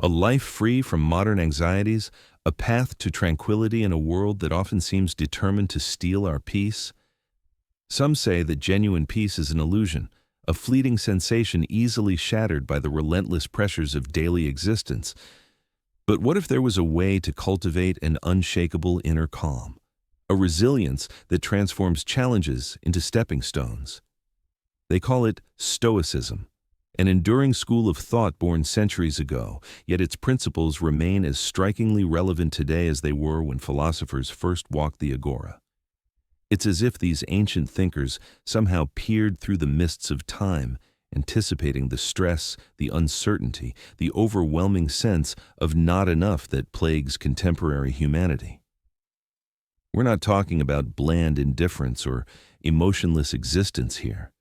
A life free from modern anxieties, a path to tranquility in a world that often seems determined to steal our peace. Some say that genuine peace is an illusion, a fleeting sensation easily shattered by the relentless pressures of daily existence. But what if there was a way to cultivate an unshakable inner calm, a resilience that transforms challenges into stepping stones? They call it Stoicism, an enduring school of thought born centuries ago, yet its principles remain as strikingly relevant today as they were when philosophers first walked the agora. It's as if these ancient thinkers somehow peered through the mists of time, anticipating the stress, the uncertainty, the overwhelming sense of not enough that plagues contemporary humanity. We're not talking about bland indifference or emotionless existence here.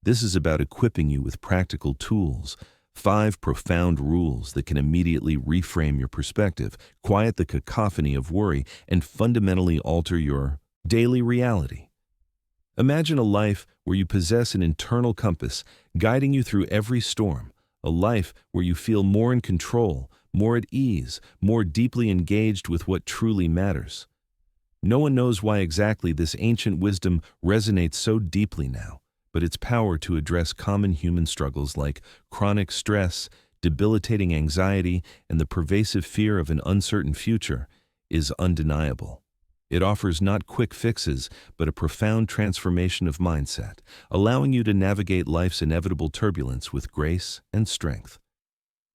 This is about equipping you with practical tools, 5 profound rules that can immediately reframe your perspective, quiet the cacophony of worry, and fundamentally alter your daily reality. Imagine a life where you possess an internal compass guiding you through every storm, a life where you feel more in control, more at ease, more deeply engaged with what truly matters. No one knows why exactly this ancient wisdom resonates so deeply now, but its power to address common human struggles like chronic stress, debilitating anxiety, and the pervasive fear of an uncertain future is undeniable. It offers not quick fixes, but a profound transformation of mindset, allowing you to navigate life's inevitable turbulence with grace and strength.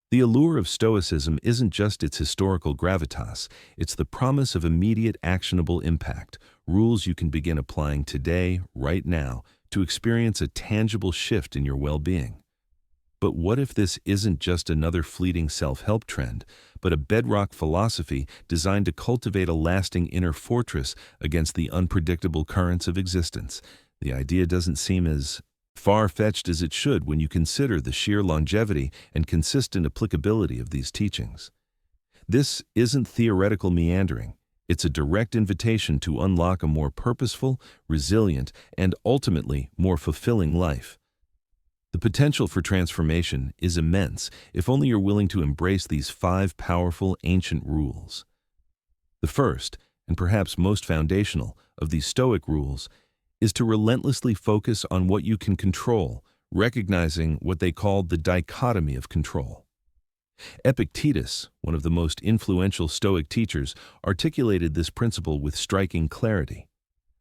The allure of Stoicism isn't just its historical gravitas, it's the promise of immediate actionable impact, rules you can begin applying today, right now, to experience a tangible shift in your well-being. But what if this isn't just another fleeting self-help trend, but a bedrock philosophy designed to cultivate a lasting inner fortress against the unpredictable currents of existence? The idea doesn't seem as far-fetched as it should when you consider the sheer longevity and consistent applicability of these teachings. This isn't theoretical meandering. It's a direct invitation to unlock a more purposeful, resilient, and ultimately more fulfilling life. The potential for transformation is immense if only you're willing to embrace these 5 powerful ancient rules. The first, and perhaps most foundational, of these Stoic rules is to relentlessly focus on what you can control, recognizing what they called the dichotomy of control. Epictetus, one of the most influential Stoic teachers, articulated this principle with striking clarity.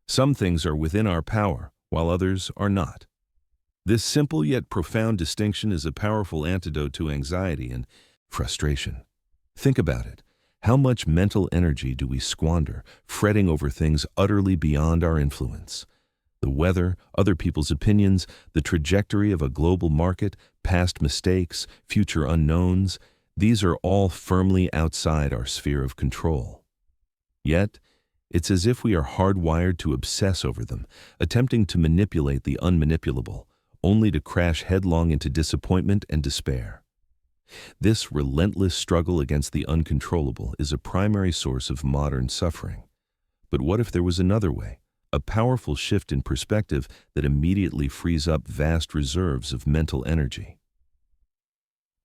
Some things are within our power, while others are not. This simple yet profound distinction is a powerful antidote to anxiety and frustration. Think about it. How much mental energy do we squander fretting over things utterly beyond our influence? The weather, other people's opinions, the trajectory of a global market, past mistakes, future unknowns, these are all firmly outside our sphere of control. Yet, it's as if we are hardwired to obsess over them, attempting to manipulate the unmanipulable, only to crash headlong into disappointment and despair. This relentless struggle against the uncontrollable is a primary source of modern suffering. But what if there was another way? A powerful shift in perspective that immediately frees up vast reserves of mental energy.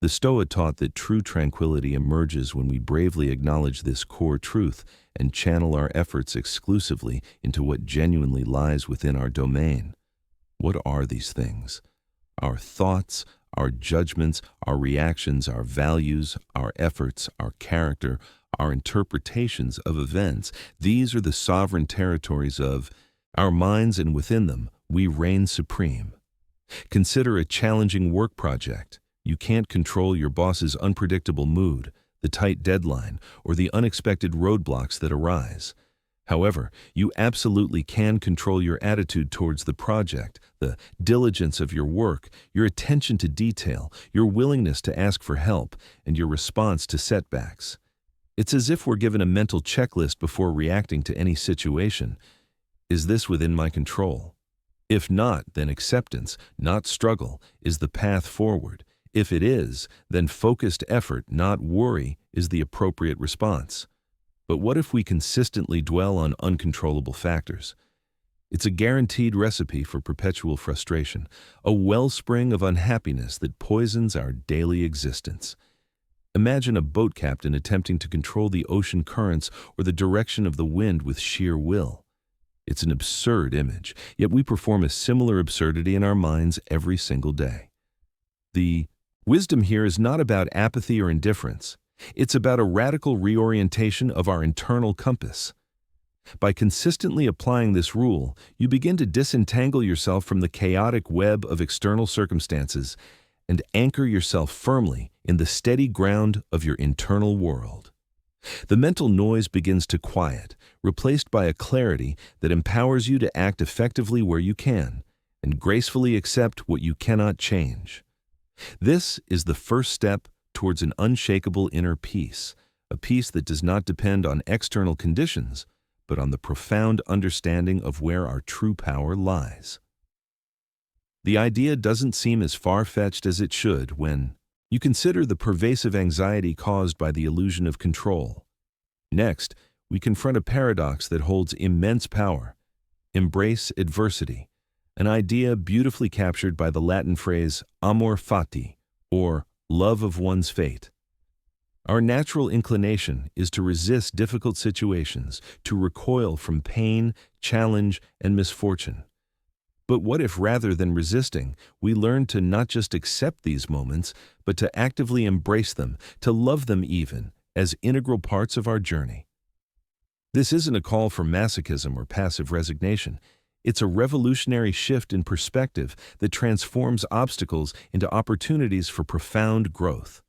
The Stoa taught that true tranquility emerges when we bravely acknowledge this core truth and channel our efforts exclusively into what genuinely lies within our domain. What are these things? Our thoughts, our judgments, our reactions, our values, our efforts, our character, our interpretations of events. These are the sovereign territories of our minds, and within them, we reign supreme. Consider a challenging work project. You can't control your boss's unpredictable mood, the tight deadline, or the unexpected roadblocks that arise. However, you absolutely can control your attitude towards the project, the diligence of your work, your attention to detail, your willingness to ask for help, and your response to setbacks. It's as if we're given a mental checklist before reacting to any situation. Is this within my control? If not, then acceptance, not struggle, is the path forward. If it is, then focused effort, not worry, is the appropriate response. But what if we consistently dwell on uncontrollable factors? It's a guaranteed recipe for perpetual frustration, a wellspring of unhappiness that poisons our daily existence. Imagine a boat captain attempting to control the ocean currents or the direction of the wind with sheer will. It's an absurd image, yet we perform a similar absurdity in our minds every single day. The wisdom here is not about apathy or indifference. It's about a radical reorientation of our internal compass. By consistently applying this rule, you begin to disentangle yourself from the chaotic web of external circumstances and anchor yourself firmly in the steady ground of your internal world. The mental noise begins to quiet, replaced by a clarity that empowers you to act effectively where you can and gracefully accept what you cannot change. This is the first step towards an unshakable inner peace, a peace that does not depend on external conditions, but on the profound understanding of where our true power lies. The idea doesn't seem as far-fetched as it should when you consider the pervasive anxiety caused by the illusion of control. Next, we confront a paradox that holds immense power. Embrace adversity, an idea beautifully captured by the Latin phrase Amor Fati, or love of one's fate. Our natural inclination is to resist difficult situations, to recoil from pain, challenge, and misfortune. But what if rather than resisting, we learn to not just accept these moments, but to actively embrace them, to love them even, as integral parts of our journey? This isn't a call for masochism or passive resignation. It's a revolutionary shift in perspective that transforms obstacles into opportunities for profound growth.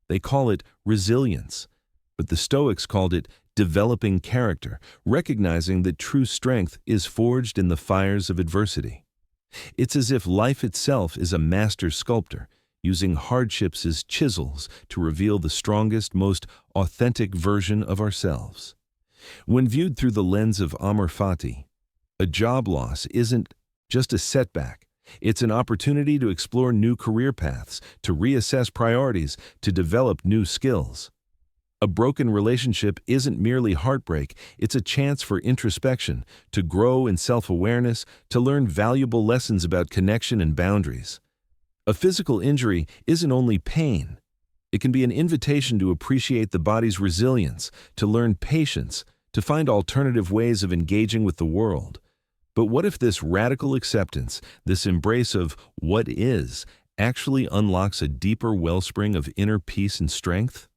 They call it resilience, but the Stoics called it developing character, recognizing that true strength is forged in the fires of adversity. It's as if life itself is a master sculptor, using hardships as chisels to reveal the strongest, most authentic version of ourselves. When viewed through the lens of Amor Fati, a job loss isn't just a setback. It's an opportunity to explore new career paths, to reassess priorities, to develop new skills. A broken relationship isn't merely heartbreak, it's a chance for introspection, to grow in self-awareness, to learn valuable lessons about connection and boundaries. A physical injury isn't only pain. It can be an invitation to appreciate the body's resilience, to learn patience, to find alternative ways of engaging with the world. But what if this radical acceptance, this embrace of what is, actually unlocks a deeper wellspring of inner peace and strength?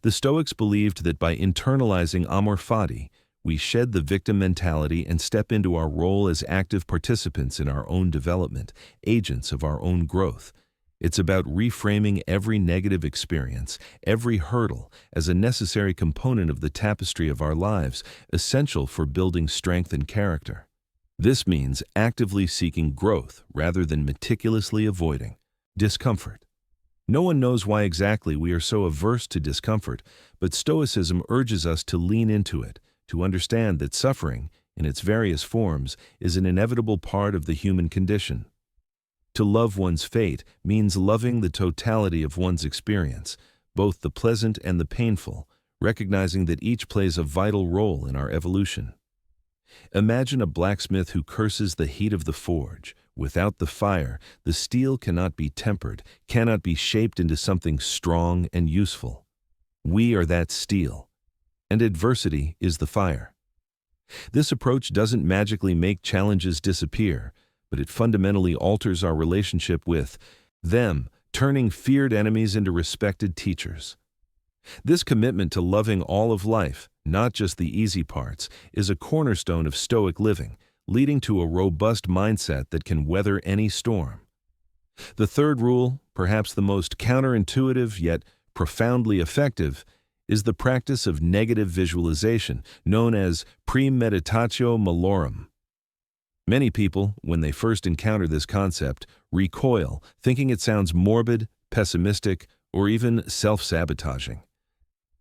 The Stoics believed that by internalizing Amor Fati, we shed the victim mentality and step into our role as active participants in our own development, agents of our own growth. It's about reframing every negative experience, every hurdle, as a necessary component of the tapestry of our lives, essential for building strength and character. This means actively seeking growth rather than meticulously avoiding discomfort. No one knows why exactly we are so averse to discomfort, but Stoicism urges us to lean into it, to understand that suffering, in its various forms, is an inevitable part of the human condition. To love one's fate means loving the totality of one's experience, both the pleasant and the painful, recognizing that each plays a vital role in our evolution. Imagine a blacksmith who curses the heat of the forge. Without the fire, the steel cannot be tempered, cannot be shaped into something strong and useful. We are that steel, and adversity is the fire. This approach doesn't magically make challenges disappear, but it fundamentally alters our relationship with them, turning feared enemies into respected teachers. This commitment to loving all of life, not just the easy parts, is a cornerstone of Stoic living, leading to a robust mindset that can weather any storm. The third rule, perhaps the most counterintuitive yet profoundly effective, is the practice of negative visualization, known as premeditatio malorum. Many people, when they first encounter this concept, recoil, thinking it sounds morbid, pessimistic, or even self-sabotaging.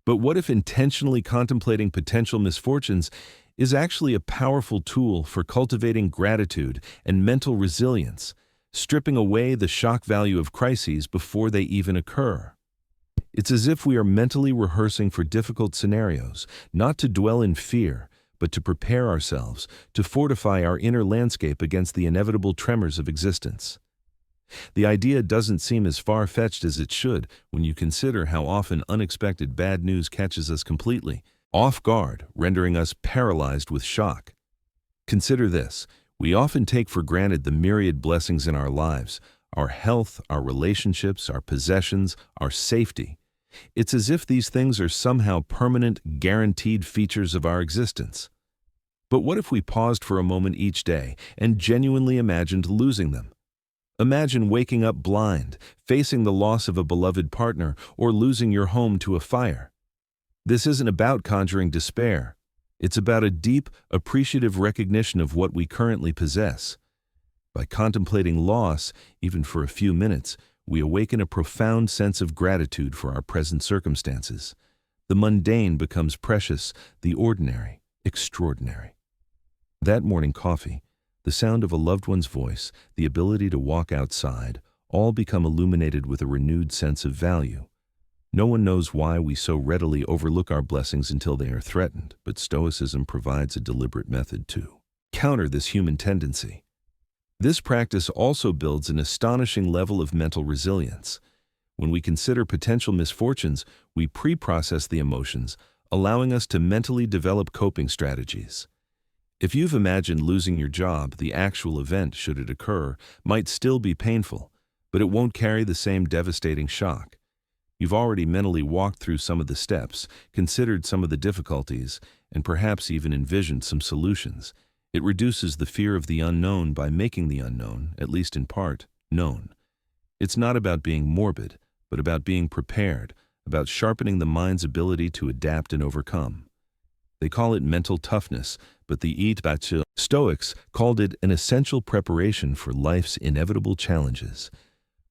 But what if intentionally contemplating potential misfortunes is actually a powerful tool for cultivating gratitude and mental resilience, stripping away the shock value of crises before they even occur? It's as if we are mentally rehearsing for difficult scenarios, not to dwell in fear, but to prepare ourselves, to fortify our inner landscape against the inevitable tremors of existence. The idea doesn't seem as far-fetched as it should when you consider how often unexpected bad news catches us completely off guard, rendering us paralyzed with shock. Consider this: we often take for granted the myriad blessings in our lives, our health, our relationships, our possessions, our safety. It's as if these things are somehow permanent, guaranteed features of our existence. But what if we paused for a moment each day and genuinely imagined losing them? Imagine waking up blind, facing the loss of a beloved partner, or losing your home to a fire. This isn't about conjuring despair. It's about a deep, appreciative recognition of what we currently possess. By contemplating loss, even for a few minutes, we awaken a profound sense of gratitude for our present circumstances. The mundane becomes precious, the ordinary, extraordinary. That morning coffee, the sound of a loved one's voice, the ability to walk outside, all become illuminated with a renewed sense of value. No one knows why we so readily overlook our blessings until they are threatened, but Stoicism provides a deliberate method to counter this human tendency. This practice also builds an astonishing level of mental resilience. When we consider potential misfortunes, we pre-process the emotions, allowing us to mentally develop coping strategies. If you've imagined losing your job, the actual event, should it occur, might still be painful, but it won't carry the same devastating shock. You've already mentally walked through some of the steps, considered some of the difficulties, and perhaps even envisioned some solutions. It reduces the fear of the unknown by making the unknown, at least in part, known. It's not about being morbid, but about being prepared, about sharpening the mind's ability to adapt and overcome. They call it mental toughness, but the Stoics called it an essential preparation for life's inevitable challenges.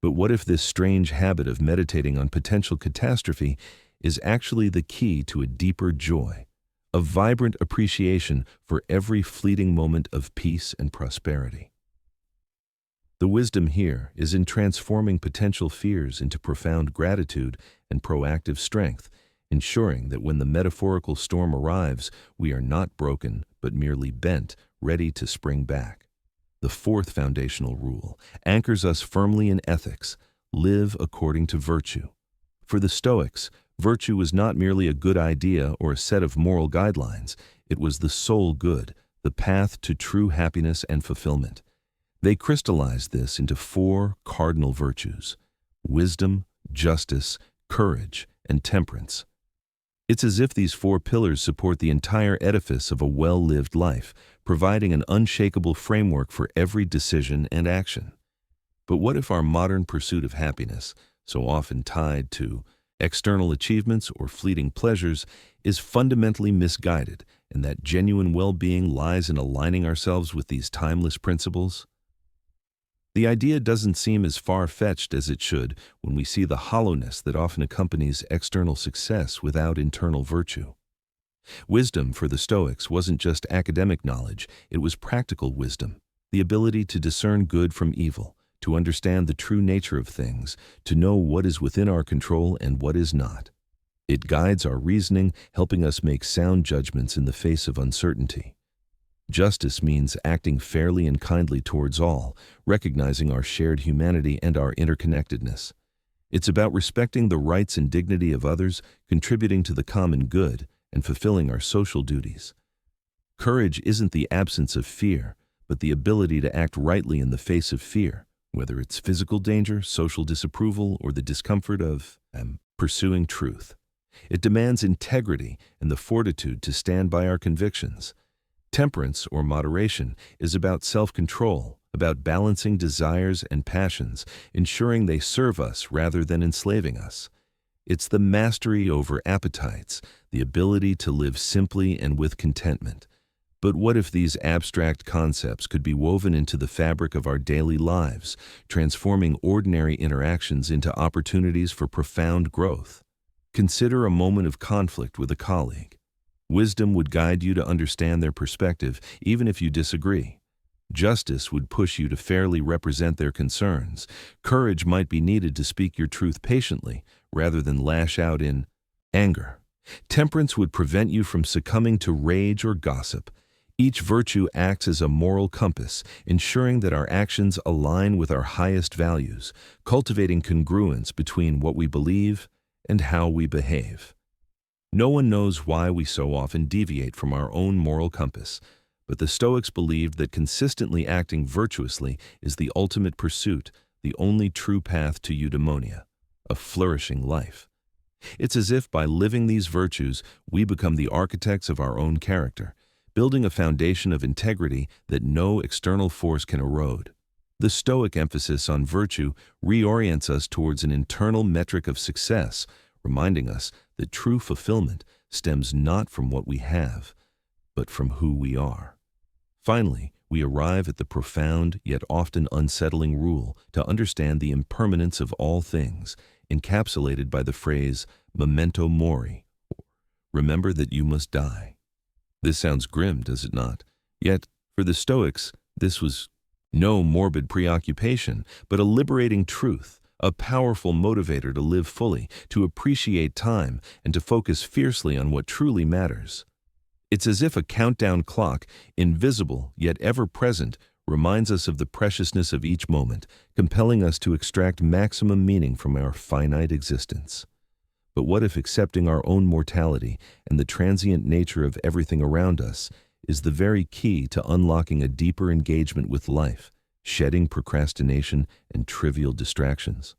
But what if this strange habit of meditating on potential catastrophe is actually the key to a deeper joy, a vibrant appreciation for every fleeting moment of peace and prosperity? The wisdom here is in transforming potential fears into profound gratitude and proactive strength, ensuring that when the metaphorical storm arrives, we are not broken, but merely bent, ready to spring back. The fourth foundational rule anchors us firmly in ethics: live according to virtue. For the Stoics, virtue was not merely a good idea or a set of moral guidelines, it was the sole good, the path to true happiness and fulfillment. They crystallized this into four cardinal virtues: wisdom, justice, courage, and temperance. It's as if these four pillars support the entire edifice of a well-lived life, providing an unshakable framework for every decision and action. But what if our modern pursuit of happiness, so often tied to external achievements or fleeting pleasures, is fundamentally misguided, and that genuine well-being lies in aligning ourselves with these timeless principles? The idea doesn't seem as far-fetched as it should when we see the hollowness that often accompanies external success without internal virtue. Wisdom for the Stoics wasn't just academic knowledge, it was practical wisdom, the ability to discern good from evil, to understand the true nature of things, to know what is within our control and what is not. It guides our reasoning, helping us make sound judgments in the face of uncertainty. Justice means acting fairly and kindly towards all, recognizing our shared humanity and our interconnectedness. It's about respecting the rights and dignity of others, contributing to the common good, and fulfilling our social duties. Courage isn't the absence of fear, but the ability to act rightly in the face of fear, whether it's physical danger, social disapproval, or the discomfort of pursuing truth. It demands integrity and the fortitude to stand by our convictions. Temperance, or moderation, is about self-control, about balancing desires and passions, ensuring they serve us rather than enslaving us. It's the mastery over appetites, the ability to live simply and with contentment. But what if these abstract concepts could be woven into the fabric of our daily lives, transforming ordinary interactions into opportunities for profound growth? Consider a moment of conflict with a colleague. Wisdom would guide you to understand their perspective, even if you disagree. Justice would push you to fairly represent their concerns. Courage might be needed to speak your truth patiently, rather than lash out in anger. Temperance would prevent you from succumbing to rage or gossip. Each virtue acts as a moral compass, ensuring that our actions align with our highest values, cultivating congruence between what we believe and how we behave. No one knows why we so often deviate from our own moral compass, but the Stoics believed that consistently acting virtuously is the ultimate pursuit, the only true path to eudaimonia, a flourishing life. It's as if by living these virtues, we become the architects of our own character, building a foundation of integrity that no external force can erode. The Stoic emphasis on virtue reorients us towards an internal metric of success, reminding us that true fulfillment stems not from what we have, but from who we are. Finally, we arrive at the profound yet often unsettling rule to understand the impermanence of all things, encapsulated by the phrase Memento Mori, remember that you must die. This sounds grim, does it not? Yet, for the Stoics, this was no morbid preoccupation, but a liberating truth, a powerful motivator to live fully, to appreciate time, and to focus fiercely on what truly matters. It's as if a countdown clock, invisible yet ever-present, reminds us of the preciousness of each moment, compelling us to extract maximum meaning from our finite existence. But what if accepting our own mortality and the transient nature of everything around us is the very key to unlocking a deeper engagement with life, shedding procrastination and trivial distractions?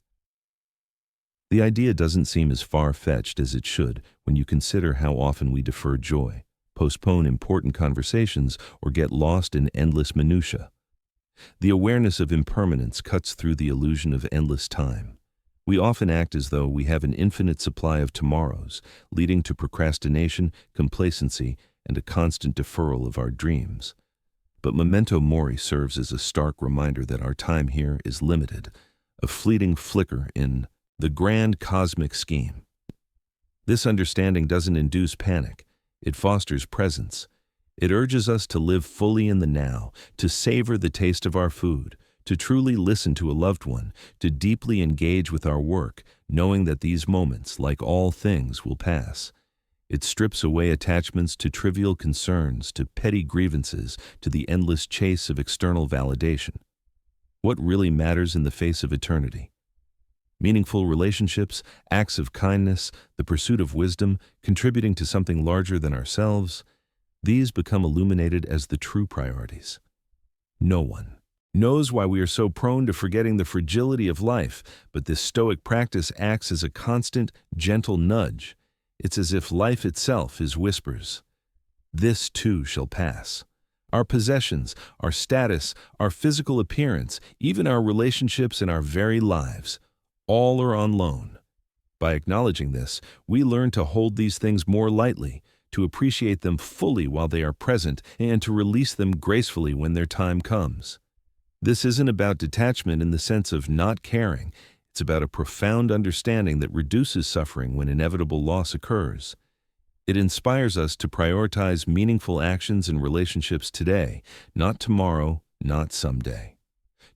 The idea doesn't seem as far-fetched as it should when you consider how often we defer joy, postpone important conversations, or get lost in endless minutiae. The awareness of impermanence cuts through the illusion of endless time. We often act as though we have an infinite supply of tomorrows, leading to procrastination, complacency, and a constant deferral of our dreams. But Memento Mori serves as a stark reminder that our time here is limited, a fleeting flicker in the grand cosmic scheme. This understanding doesn't induce panic. It fosters presence. It urges us to live fully in the now, to savor the taste of our food, to truly listen to a loved one, to deeply engage with our work, knowing that these moments, like all things, will pass. It strips away attachments to trivial concerns, to petty grievances, to the endless chase of external validation. What really matters in the face of eternity? Meaningful relationships, acts of kindness, the pursuit of wisdom, contributing to something larger than ourselves, these become illuminated as the true priorities. No one knows why we are so prone to forgetting the fragility of life, but this Stoic practice acts as a constant, gentle nudge. It's as if life itself is whispers. This too shall pass. Our possessions, our status, our physical appearance, even our relationships and our very lives, all are on loan. By acknowledging this, we learn to hold these things more lightly, to appreciate them fully while they are present, and to release them gracefully when their time comes. This isn't about detachment in the sense of not caring. It's about a profound understanding that reduces suffering when inevitable loss occurs. It inspires us to prioritize meaningful actions and relationships today, not tomorrow, not someday.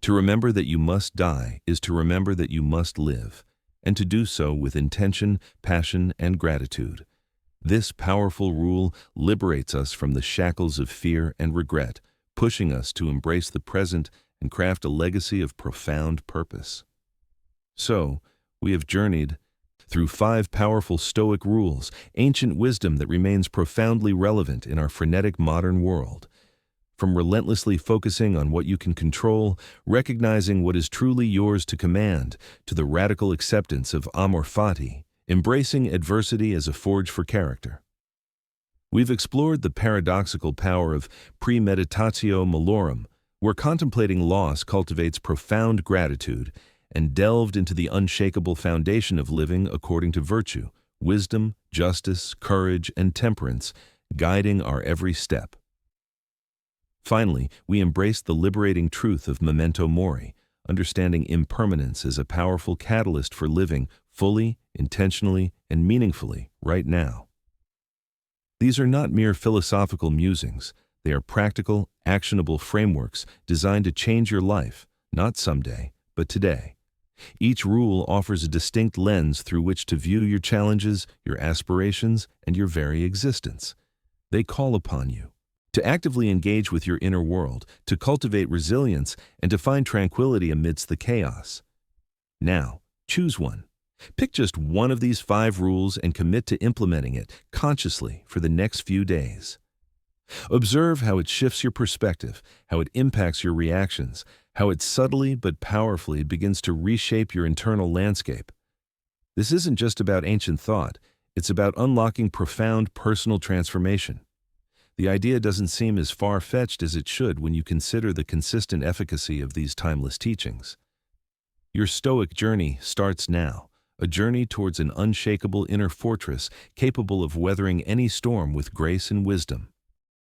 To remember that you must die is to remember that you must live, and to do so with intention, passion, and gratitude. This powerful rule liberates us from the shackles of fear and regret, pushing us to embrace the present and craft a legacy of profound purpose. So, we have journeyed through 5 powerful Stoic rules, ancient wisdom that remains profoundly relevant in our frenetic modern world. From relentlessly focusing on what you can control, recognizing what is truly yours to command, to the radical acceptance of Amor Fati, embracing adversity as a forge for character. We've explored the paradoxical power of premeditatio malorum, where contemplating loss cultivates profound gratitude, and delved into the unshakable foundation of living according to virtue, wisdom, justice, courage, and temperance, guiding our every step. Finally, we embraced the liberating truth of Memento Mori, understanding impermanence as a powerful catalyst for living fully, intentionally, and meaningfully right now. These are not mere philosophical musings. They are practical, actionable frameworks designed to change your life, not someday, but today. Each rule offers a distinct lens through which to view your challenges, your aspirations, and your very existence. They call upon you. to actively engage with your inner world, to cultivate resilience, and to find tranquility amidst the chaos. Now, choose one. Pick just one of these 5 rules and commit to implementing it consciously for the next few days. Observe how it shifts your perspective, how it impacts your reactions, how it subtly but powerfully begins to reshape your internal landscape. This isn't just about ancient thought, it's about unlocking profound personal transformation. The idea doesn't seem as far-fetched as it should when you consider the consistent efficacy of these timeless teachings. Your Stoic journey starts now, a journey towards an unshakable inner fortress capable of weathering any storm with grace and wisdom.